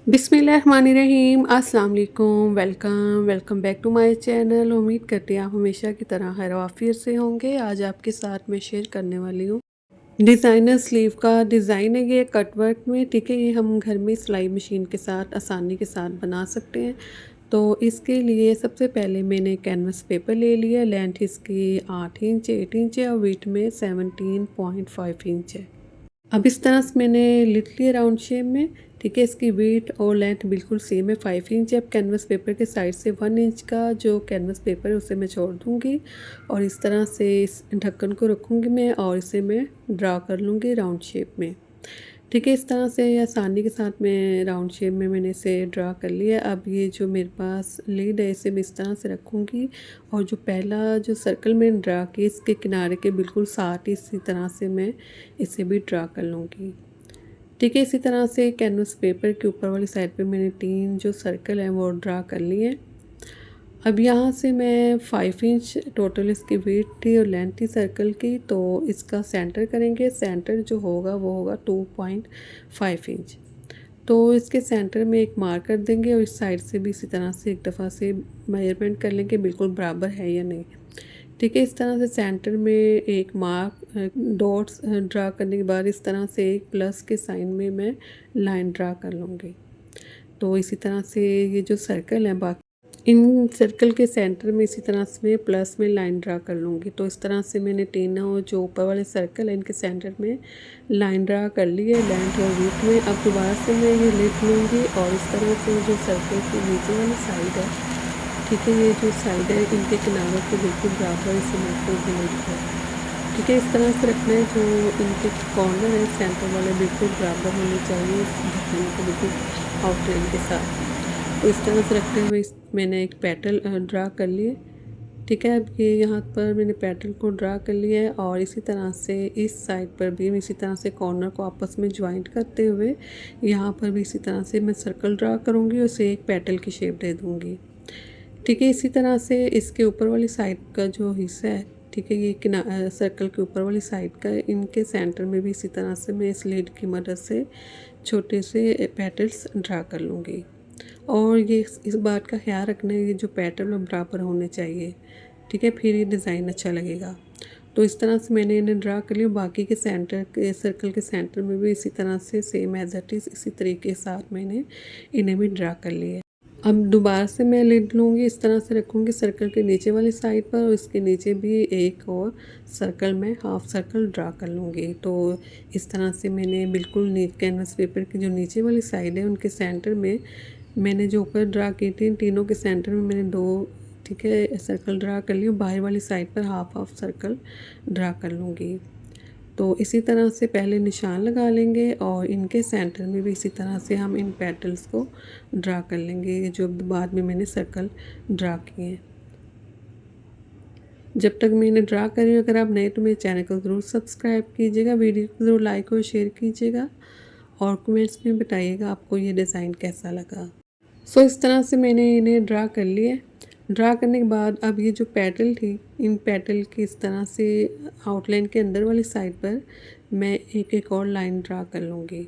बिस्मिल्लाहिर्रहमानिर्रहीम अस्सलाम वालेकुम। Welcome back to my channel. उम्मीद करती हैं आप हमेशा की तरह खैर आफियत से होंगे। आज आपके साथ मैं शेयर करने वाली हूँ डिज़ाइनर स्लीव का डिज़ाइन है ये कट वर्क में। ठीक है, ये हम घर में सिलाई मशीन के साथ आसानी के साथ बना सकते हैं। तो इसके लिए सबसे पहले मैंने कैनवस पेपर ले लिया। लेंथ इसकी 8 इंच 8 इंच है और वेट में 17.5 इंच है। अब इस तरह से मैंने लिट लिया राउंड शेप में। ठीक है, इसकी वेट और लेंथ बिल्कुल सेम है, 5 इंच है। अब कैनवस पेपर के साइड से 1 इंच का जो कैनवस पेपर है उसे मैं छोड़ दूँगी और इस तरह से इस ढक्कन को रखूँगी मैं और इसे मैं ड्रा कर लूँगी राउंड शेप में। ठीक है, इस तरह से आसानी के साथ मैं राउंड शेप में मैंने इसे ड्रा कर लिया। अब ये जो मेरे पास लीड है इसे मैं इस तरह से रखूँगी और जो पहला जो सर्कल मैंने ड्रा किया इसके किनारे के बिल्कुल साथ ही इसी तरह से मैं इसे भी ड्रा कर लूँगी। ठीक है, इसी तरह से कैनवस पेपर के ऊपर वाली साइड पे मैंने 3 जो सर्कल हैं वो ड्रा कर लिए हैं। अब यहाँ से मैं 5 इंच टोटल इसकी विड्थ थी और लेंथ थी सर्कल की, तो इसका सेंटर करेंगे। सेंटर जो होगा वो होगा 2.5 इंच। तो इसके सेंटर में एक मार्क कर देंगे और इस साइड से भी इसी तरह से एक दफ़ा से मेजरमेंट कर लेंगे बिल्कुल बराबर है या नहीं। ठीक है, इस तरह से सेंटर में एक मार्क डॉट्स ड्रा करने के बाद इस तरह से एक प्लस के साइन में मैं लाइन ड्रा कर लूँगी। तो इसी तरह से ये जो सर्कल है बाकी इन सर्कल के सेंटर में इसी तरह से मैं प्लस में लाइन ड्रा कर लूँगी। तो इस तरह से मैंने तीनों जो ऊपर वाले सर्कल है इनके सेंटर में लाइन ड्रा कर ली है लेंथ और विड्थ में। अब दोबारा से मैं ये लिख लूँगी और इस तरह से जो सर्कल की नीचे वाली साइड है, ठीक है, ये जो साइड है इनके किनारों के बिल्कुल बराबर इसे मैं होल्ड कर। ठीक है, इस तरह से रखना है जो इनके कॉर्नर है सेंटर वाले बिल्कुल बराबर होने चाहिए इस ढक्कन के बिल्कुल आउटलाइन के साथ। तो इस तरह से रखते हुए मैंने एक पेटल ड्रा कर लिए। ठीक है, अब ये यहाँ पर मैंने पेटल को ड्रा कर लिया है और इसी तरह से इस साइड पर भी मैं इसी तरह से कॉर्नर को आपस में ज्वाइंट करते हुए यहाँ पर भी इसी तरह से मैं सर्कल ड्रा करूँगी और उसे एक पेटल की शेप दे दूँगी। ठीक है, इसी तरह से इसके ऊपर वाली साइड का जो हिस्सा है, ठीक है, ये सर्कल के ऊपर वाली साइड का इनके सेंटर में भी इसी तरह से मैं इस लीड की मदद से छोटे से पेटल्स ड्रा कर लूँगी। और ये इस बात का ख्याल रखना है ये जो पेटर्न बराबर होने चाहिए। ठीक है, फिर ये डिज़ाइन अच्छा लगेगा। तो इस तरह से मैंने इन्हें ड्रा कर लिया। बाकी के सेंटर के सर्कल के सेंटर में भी इसी तरह से सेम एज इट इज़ इसी तरीके के साथ मैंने इन्हें भी ड्रा कर लिया है। अब दोबारा से मैं लिड लूँगी, इस तरह से रखूँगी सर्कल के नीचे वाली साइड पर और इसके नीचे भी एक और सर्कल में हाफ सर्कल ड्रा कर लूँगी। तो इस तरह से मैंने बिल्कुल कैनवस पेपर की जो नीचे वाली साइड है उनके सेंटर में मैंने जो ऊपर ड्रा की थी तीनों के सेंटर में मैंने 2, ठीक है, सर्कल ड्रा कर लिया। बाहर वाली साइड पर हाफ हाफ सर्कल ड्रा कर लूँगी। तो इसी तरह से पहले निशान लगा लेंगे और इनके सेंटर में भी इसी तरह से हम इन पेटल्स को ड्रा कर लेंगे जो बाद में मैंने सर्कल ड्रा किए हैं। जब तक मैं इन्हें ड्रा कर रही हूँ, अगर आप नए तो मेरे चैनल को ज़रूर सब्सक्राइब कीजिएगा, वीडियो को ज़रूर लाइक और शेयर कीजिएगा और कमेंट्स में बताइएगा आपको ये डिज़ाइन कैसा लगा। सो इस तरह से मैंने इन्हें ड्रा कर लिया। ड्रा करने के बाद अब ये जो पेटल थी इन पेटल की इस तरह से आउटलाइन के अंदर वाली साइड पर मैं एक एक और लाइन ड्रा कर लूँगी।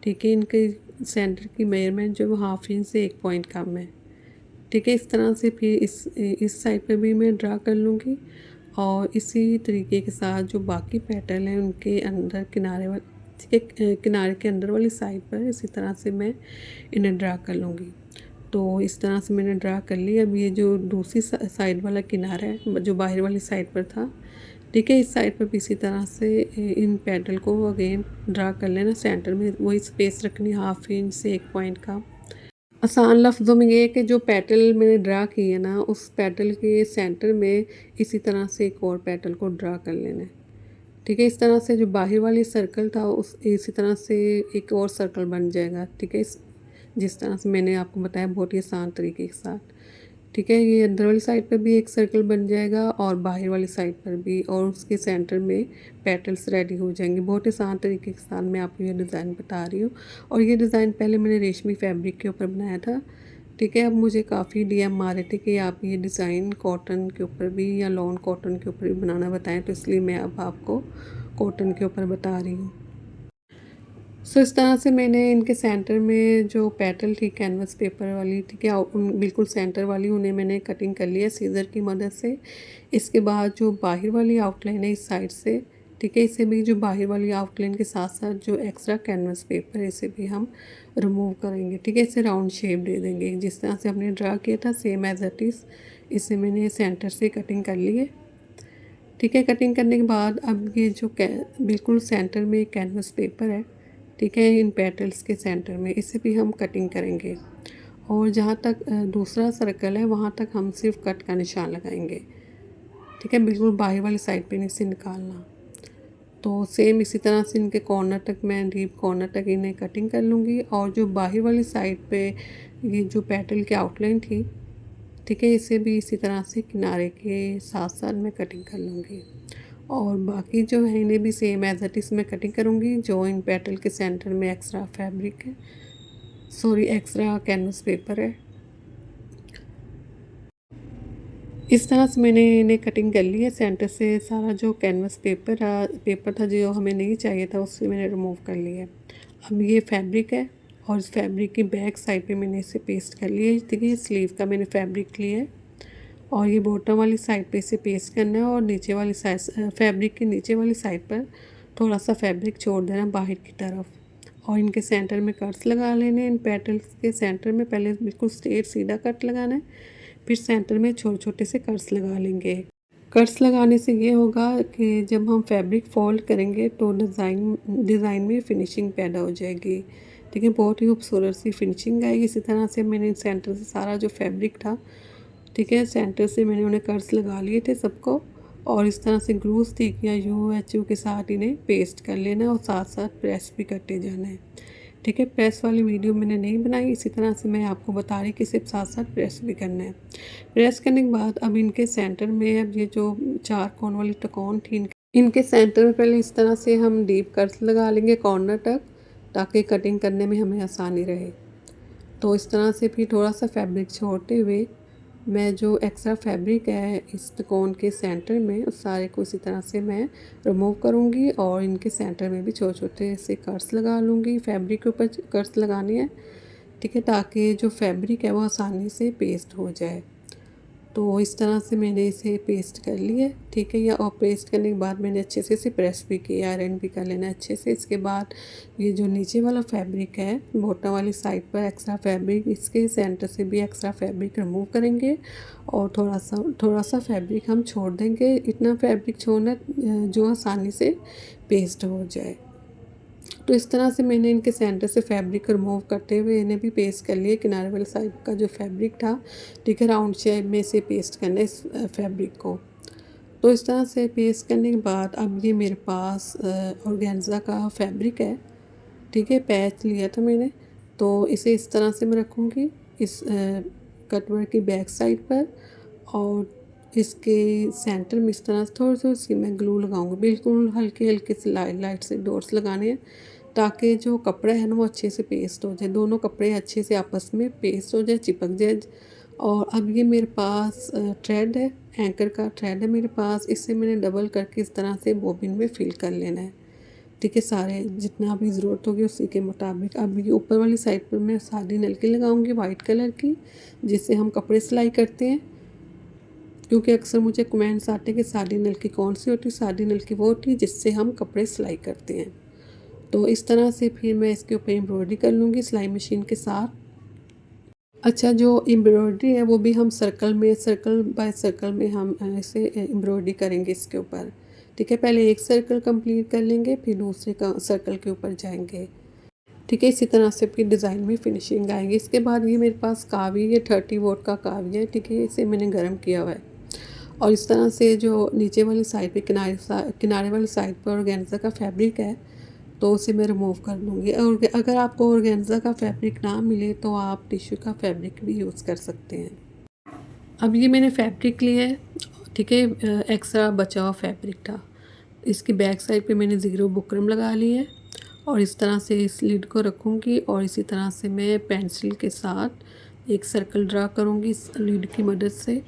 ठीक है, इनके सेंटर की मेजरमेंट जो वो हाफ इंच से 1 पॉइंट कम है। ठीक है, इस तरह से फिर इस साइड पर भी मैं ड्रा कर लूँगी और इसी तरीके के साथ जो बाकी पेटल हैं उनके अंदर किनारे वाले, ठीक है, किनारे के अंदर वाली साइड पर इसी तरह से मैं इन्हें ड्रा कर लूँगी। तो इस तरह से मैंने ड्रा कर लिया। अब ये जो दूसरी साइड वाला किनारा है जो बाहर वाली साइड पर था, ठीक है, इस साइड पर भी इसी तरह से इन पेटल को अगेन ड्रा कर लेना। सेंटर में वही स्पेस रखनी हाफ इंच से 1 पॉइंट का। आसान लफ्ज़ों में ये है कि जो पेटल मैंने ड्रा की है ना उस पेटल के सेंटर में इसी तरह से एक और पेटल को ड्रा कर लेना है। ठीक है, इस तरह से जो बाहर वाली सर्कल था उस इसी तरह से एक और सर्कल बन जाएगा। ठीक है, जिस तरह से मैंने आपको बताया बहुत ही आसान तरीके के साथ। ठीक है, ये अंदर वाली साइड पर भी एक सर्कल बन जाएगा और बाहर वाली साइड पर भी और उसके सेंटर में पेटल्स रेडी हो जाएंगे। बहुत ही आसान तरीके के साथ मैं आपको ये डिज़ाइन बता रही हूँ और ये डिज़ाइन पहले मैंने रेशमी फैब्रिक के ऊपर बनाया था। ठीक है, अब मुझे काफ़ी डीएम आ रहे थे कि आप ये डिज़ाइन कॉटन के ऊपर भी या लॉन कॉटन के ऊपर भी बनाना बताएं, तो इसलिए मैं अब आपको कॉटन के ऊपर बता रही हूँ। सो इस तरह से मैंने इनके सेंटर में जो पेटल थी कैनवस पेपर वाली, ठीक है, उन बिल्कुल सेंटर वाली उन्हें मैंने कटिंग कर लिया सीज़र की मदद से। इसके बाद जो बाहर वाली आउटलाइन है इस साइड से, ठीक है, इसे भी जो बाहर वाली आउटलाइन के साथ साथ जो एक्स्ट्रा कैनवस पेपर है इसे भी हम रिमूव करेंगे, ठीक है। इसे राउंड शेप दे देंगे जिस तरह से हमने ड्रा किया था सेम एज इट इज़। इसे मैंने सेंटर से कटिंग कर ली है, ठीक है। कटिंग करने के बाद अब ये जो बिल्कुल सेंटर में कैनवस पेपर है, ठीक है, इन पेटल्स के सेंटर में इसे भी हम कटिंग करेंगे। और जहाँ तक दूसरा सर्कल है वहाँ तक हम सिर्फ कट का निशान लगाएंगे, ठीक है, बिल्कुल बाहर वाली साइड पे नहीं से निकालना। तो सेम इसी तरह से इनके कॉर्नर तक मैं डीप कॉर्नर तक इन्हें कटिंग कर लूँगी। और जो बाहर वाली साइड पे ये जो पेटल की आउटलाइन थी, ठीक है, इसे भी इसी तरह से किनारे के साथ साथ मैं कटिंग कर लूँगी। और बाकी जो है इन्हें भी सेम एज इट इज़ मैं कटिंग करूँगी। जो इन पेटल के सेंटर में एक्स्ट्रा फैब्रिक है, सॉरी एक्स्ट्रा कैनवस पेपर है, इस तरह से मैंने इन्हें कटिंग कर ली है। सेंटर से सारा जो कैनवस पेपर था जो हमें नहीं चाहिए था उससे मैंने रिमूव कर लिया है। अब ये फैब्रिक है और इस फैब्रिक की बैक साइड पे मैंने इसे पेस्ट कर लिया है। देखिए स्लीव का मैंने फैब्रिक लिया है और ये बॉटम वाली साइड पे इसे पेस्ट करना है और नीचे वाली साइड फैब्रिक के नीचे वाली साइड पर थोड़ा सा फैब्रिक छोड़ देना बाहर की तरफ। और इनके सेंटर में कट्स लगा लेने। इन पेटल्स के सेंटर में पहले बिल्कुल स्ट्रेट सीधा कट लगाना है, फिर सेंटर में छोटे छोटे से कट्स लगा लेंगे। कट्स लगाने से ये होगा कि जब हम फैब्रिक फोल्ड करेंगे तो डिज़ाइन में फिनिशिंग पैदा हो जाएगी, ठीक है, बहुत ही खूबसूरत सी फिनिशिंग आएगी। इसी तरह से मैंने सेंटर से सारा जो फैब्रिक था, ठीक है, सेंटर से मैंने उन्हें कट्स लगा लिए थे सबको। और इस तरह से ग्लू स्टिक या UHU के साथ इन्हें पेस्ट कर लेना है और साथ साथ प्रेस भी करते जाना है, ठीक है। प्रेस वाली वीडियो मैंने नहीं बनाई, इसी तरह से मैं आपको बता रही कि सिर्फ साथ साथ प्रेस भी करना है। प्रेस करने के बाद अब इनके सेंटर में अब ये जो 4 कोण वाली त्रिकोण थी इनके सेंटर में पहले इस तरह से हम डीप कट्स लगा लेंगे कॉर्नर तक, ताकि कटिंग करने में हमें आसानी रहे। तो इस तरह से फिर थोड़ा सा फैब्रिक छोड़ते हुए मैं जो एक्स्ट्रा फैब्रिक है इस त्रिकोण के सेंटर में उस सारे को इसी तरह से मैं रिमूव करूँगी और इनके सेंटर में भी छोटे छोटे से कट्स लगा लूँगी। फैब्रिक के ऊपर कट्स लगाने हैं, ठीक है, ताकि जो फैब्रिक है वो आसानी से पेस्ट हो जाए। तो इस तरह से मैंने इसे पेस्ट कर लिया, ठीक है। या और पेस्ट करने के बाद मैंने अच्छे से इसे प्रेस भी किया, आयरन भी कर लेना अच्छे से। इसके बाद ये जो नीचे वाला फैब्रिक है बॉटम वाली साइड पर एक्स्ट्रा फैब्रिक, इसके सेंटर से भी एक्स्ट्रा फैब्रिक रिमूव करेंगे और थोड़ा सा फैब्रिक हम छोड़ देंगे। इतना फैब्रिक छोड़ना जो आसानी से पेस्ट हो जाए। तो इस तरह से मैंने इनके सेंटर से फैब्रिक रिमूव करते हुए इन्हें भी पेस्ट कर लिया। किनारे वाले साइड का जो फैब्रिक था, ठीक है, राउंड शेप में से पेस्ट करना है इस फैब्रिक को। तो इस तरह से पेस्ट करने के बाद अब ये मेरे पास ऑर्गेन्जा का फैब्रिक है, ठीक है, पैच लिया था मैंने। तो इसे इस तरह से मैं रखूँगी इस कटवर्क की बैक साइड पर और इसके सेंटर में इस तरह से थोड़ी सी मैं ग्लू लगाऊंगी। बिल्कुल हल्के हल्के से लाइट से डॉट्स लगाने हैं ताकि जो कपड़ा है ना वो अच्छे से पेस्ट हो जाए, दोनों कपड़े अच्छे से आपस में पेस्ट हो जाए, चिपक जाए। और अब ये मेरे पास थ्रेड है, एंकर का थ्रेड है मेरे पास। इससे मैंने डबल करके इस तरह से बॉबिन में फिल कर लेना है, ठीक है, सारे जितना भी ज़रूरत होगी उसी के मुताबिक। अब ये ऊपर वाली साइड पर मैं सादी नलकी लगाऊंगी वाइट कलर की, जिससे हम कपड़े सिलाई करते हैं। क्योंकि अक्सर मुझे कमेंट्स आते हैं कि सादी नलकी कौन सी होती है। सादी नलकी वो होती है जिससे हम कपड़े सिलाई करते हैं। तो इस तरह से फिर मैं इसके ऊपर एम्ब्रॉयडरी कर लूँगी सिलाई मशीन के साथ। अच्छा, जो एम्ब्रॉयडरी है वो भी हम सर्कल बाय सर्कल में हम ऐसे एम्ब्रॉयडरी करेंगे इसके ऊपर, ठीक है। पहले एक सर्कल कंप्लीट कर लेंगे फिर दूसरे सर्कल के ऊपर जाएंगे, ठीक है। इसी तरह से फिर डिज़ाइन में फिनिशिंग आएगी। इसके बाद ये मेरे पास कावी है, 30 वोट का कावी है, ठीक है, इसे मैंने गर्म किया हुआ है। और इस तरह से जो नीचे वाली साइड पे किनारे वाली साइड पर ऑर्गेन्जा का फैब्रिक है तो उसे मैं रिमूव कर दूँगी। और अगर आपको ऑर्गेन्जा का फैब्रिक ना मिले तो आप टिश्यू का फैब्रिक भी यूज़ कर सकते हैं। अब ये मैंने फैब्रिक लिया है, ठीक है, एक्स्ट्रा बचा हुआ फैब्रिक था। इसकी बैक साइड पे मैंने ज़ीरो बुकरम लगा ली है और इस तरह से इस लीड को रखूँगी और इसी तरह से मैं पेंसिल के साथ एक सर्कल ड्रा करूँगी इस लीड की मदद से।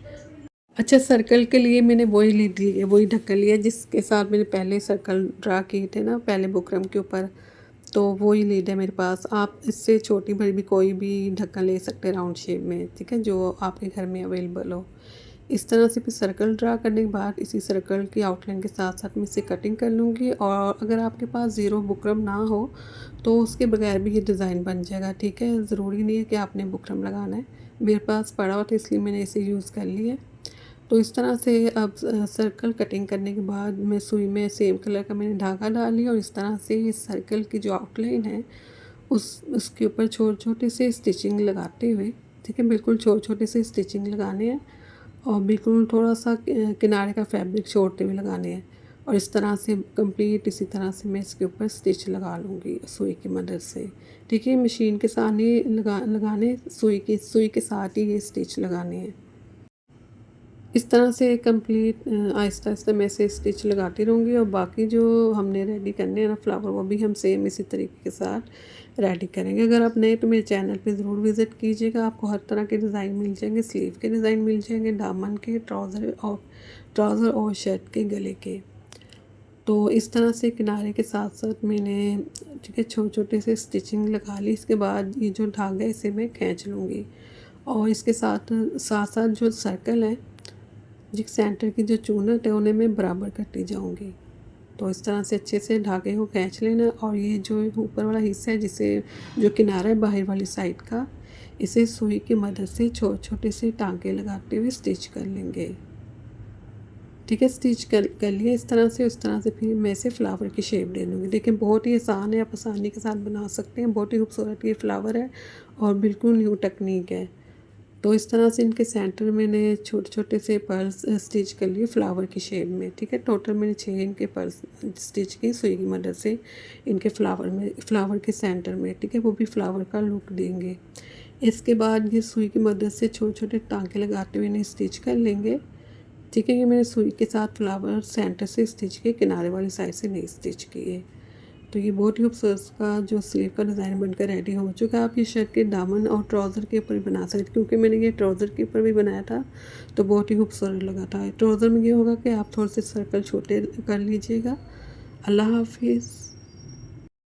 अच्छा, सर्कल के लिए मैंने वही लीड ली, वही ढक्कन लिया जिसके साथ मैंने पहले सर्कल ड्रा किए थे ना, पहले बुकरम के ऊपर, तो वो ही लीड है मेरे पास। आप इससे छोटी बड़ी भी कोई भी ढक्कन ले सकते हैं राउंड शेप में, ठीक है, जो आपके घर में अवेलेबल हो। इस तरह से फिर सर्कल ड्रा करने के बाद इसी सर्कल की आउटलाइन के साथ साथ मैं इसे कटिंग कर लूँगी। और अगर आपके पास ज़ीरो बुकरम ना हो तो उसके बगैर भी ये डिज़ाइन बन जाएगा, ठीक है। ज़रूरी नहीं है कि आपने बुकरम लगाना है। मेरे पास पड़ा हुआ था इसलिए मैंने इसे यूज़ कर लिया। तो इस तरह से अब सर्कल कटिंग करने के बाद मैं सुई में सेम कलर का मैंने धागा डाल लिया और इस तरह से इस सर्कल की जो आउटलाइन है उसके ऊपर छोटे-छोटे से स्टिचिंग लगाते हुए, ठीक है, बिल्कुल छोटे-छोटे से स्टिचिंग लगाने हैं और बिल्कुल थोड़ा-सा किनारे का फैब्रिक छोड़ते हुए लगाने हैं। और इस तरह से कंप्लीट इसी तरह से मैं इसके ऊपर स्टिच लगा लूँगी सुई की मदद से, ठीक है। मशीन के साथ ही लगाने सुई के साथ ही ये स्टिच लगाने हैं। इस तरह से कंप्लीट आहिस्ता-आहिस्ता मैं इसे स्टिच लगाती रहूँगी और बाकी जो हमने रेडी करने हैं ना फ्लावर, वो भी हम सेम इसी तरीके के साथ रेडी करेंगे। अगर आप नए तो मेरे चैनल पे ज़रूर विज़िट कीजिएगा, आपको हर तरह के डिज़ाइन मिल जाएंगे, स्लीव के डिज़ाइन मिल जाएंगे, दामन के, ट्राउज़र और शर्ट के गले के। तो इस तरह से किनारे के साथ-साथ मैंने, ठीक है, छोटे-छोटे से स्टिचिंग लगा ली। इसके बाद ये जो धागा है इसे मैं खींच लूँगी और इसके साथ-साथ जो सर्कल है, जी सेंटर की जो चूनट है उन्हें मैं बराबर करती जाऊंगी। तो इस तरह से अच्छे से धागे को खींच लेना और ये जो ऊपर वाला हिस्सा है, जिसे जो किनारा है बाहर वाली साइड का, इसे सुई की मदद से छोटे छोटे से टांके लगाते हुए स्टिच कर लेंगे, ठीक है। स्टिच कर लिया इस तरह से। उस तरह से फिर मैं इसे फ्लावर की शेप दे दूँगी। देखिए बहुत ही आसान है, आप आसानी के साथ बना सकते हैं। बहुत ही खूबसूरत ये फ्लावर है और बिल्कुल न्यू टेक्निक है। तो इस तरह से इनके सेंटर मैंने छोटे-छोटे से पर्ल्स स्टिच कर लिए फ्लावर की शेप में, ठीक है। टोटल मैंने 6 इनके पर्ल्स स्टिच किए सुई की मदद से इनके फ्लावर के सेंटर में, ठीक है, वो भी फ्लावर का लुक देंगे। इसके बाद ये सुई की मदद से छोटे-छोटे टाँके लगाते हुए इन्हें स्टिच कर लेंगे, ठीक है। ये मैंने सुई के साथ फ्लावर सेंटर से स्टिच किए, किनारे वाली साइड से नहीं स्टिच किए। तो ये बहुत ही खूबसूरत का जो स्लीव का डिज़ाइन बनकर रेडी हो चुका है। आप ये शर्ट के दामन और ट्राउज़र के ऊपर भी बना सकते हैं, क्योंकि मैंने ये ट्राउज़र के ऊपर भी बनाया था तो बहुत ही खूबसूरत लगा था। ट्राउज़र में ये होगा कि आप थोड़े से सर्कल छोटे कर लीजिएगा। अल्लाह हाफिज़।